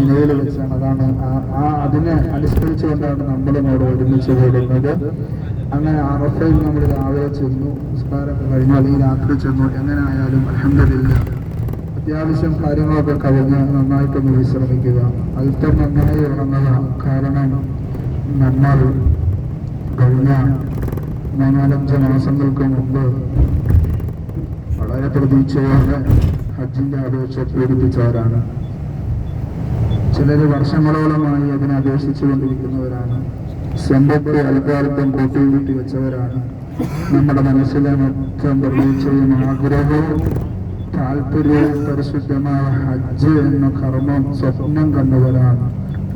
മിനയിൽ വെച്ചാണ്. അതാണ് അതിനെ അനുസ്മരിച്ചുകൊണ്ടാണ് നമ്മളും അവിടെ ഒരുമിച്ച് കൂടുന്നത്. അങ്ങനെ അറഫയിൽ നമ്മൾ രാവിലെ ചെന്നു, നിസ്കാരമൊക്കെ കഴിഞ്ഞു, അല്ലെങ്കിൽ രാത്രി ചെന്നു. എങ്ങനെ ആയാലും അൽഹംദുലില്ലാഹ് അത്യാവശ്യം കാര്യങ്ങളൊക്കെ കഴിഞ്ഞ് നന്നായിട്ടൊന്ന് വിശ്രമിക്കുക, അല്പം നന്നായി ഉറങ്ങുക. കാരണം നമ്മൾ കഴിഞ്ഞ 4-5 മാസങ്ങൾക്ക് മുമ്പ് വളരെ പ്രതീക്ഷയോടെ ഹജ്ജിന്റെ അപേക്ഷ പീഡിപ്പിച്ചവരാണ്. ചിലർ വർഷങ്ങളോളമായി അതിനെ അപേക്ഷിച്ചു കൊണ്ടിരിക്കുന്നവരാണ്. സമ്പത്ത് അൽക്കാർക്കും കൂട്ടി വെച്ചവരാണ്. നമ്മുടെ മനസ്സിലെ മൊത്തം പ്രതീക്ഷയും ആഗ്രഹവും താല്പര്യവും പരിശുദ്ധമായ ഹജ്ജ് എന്ന കർമ്മം സ്വപ്നം കണ്ടവരാണ്.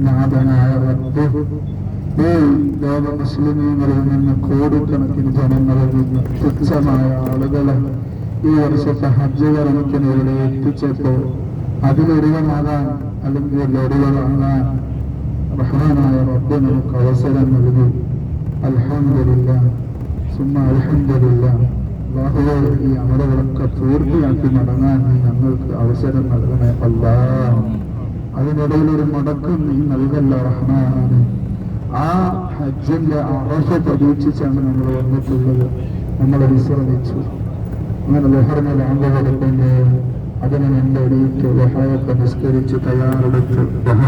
നാഥനായ റബ്ബ് ഈ ലോക മുസ്ലിമീങ്ങളിൽ നിന്ന് കോടിക്കണക്കിന് ജനങ്ങളിൽ നിന്ന് തുച്ഛമായ ആളുകളെ ഈ വർഷത്തെ ഹജ്ജ് കർമ്മത്തിന് ഇവിടെ എത്തിച്ചപ്പോൾ അതിലൊരുവനാകാൻ അല്ലെങ്കിൽ ഒടുവനാകാൻ റഹ്മാനായ റബ്ബ് നമുക്ക് അവസരം നൽകി. അൽഹംദുലില്ലാഹ് സുമ്മ അൽഹംദുലില്ലാഹ്. അല്ലാഹുവേ, ഈ അമലുകളൊക്കെ പൂർത്തിയാക്കി മടങ്ങാൻ നീ ഞങ്ങൾക്ക് അവസരം നൽകണേ അല്ലാഹ്. അതിനിടയിൽ ഒരു മുടക്കം നീ നൽകല്ല റഹ്മാനെ. ആ ഹജ്ജിന്റെ അറഫ പ്രതീക്ഷിച്ചാണ് നമ്മൾ വന്നിട്ടുള്ളത്. നമ്മൾ വിശ്രമിച്ചു. അങ്ങനെ ലഹറിനെ ലാഭം കൊടുക്കുമ്പോൾ അതിനെ എൻ്റെ ഇടയിട്ട് ലഹായൊക്കെ നിസ്കരിച്ച് തയ്യാറെടുത്ത്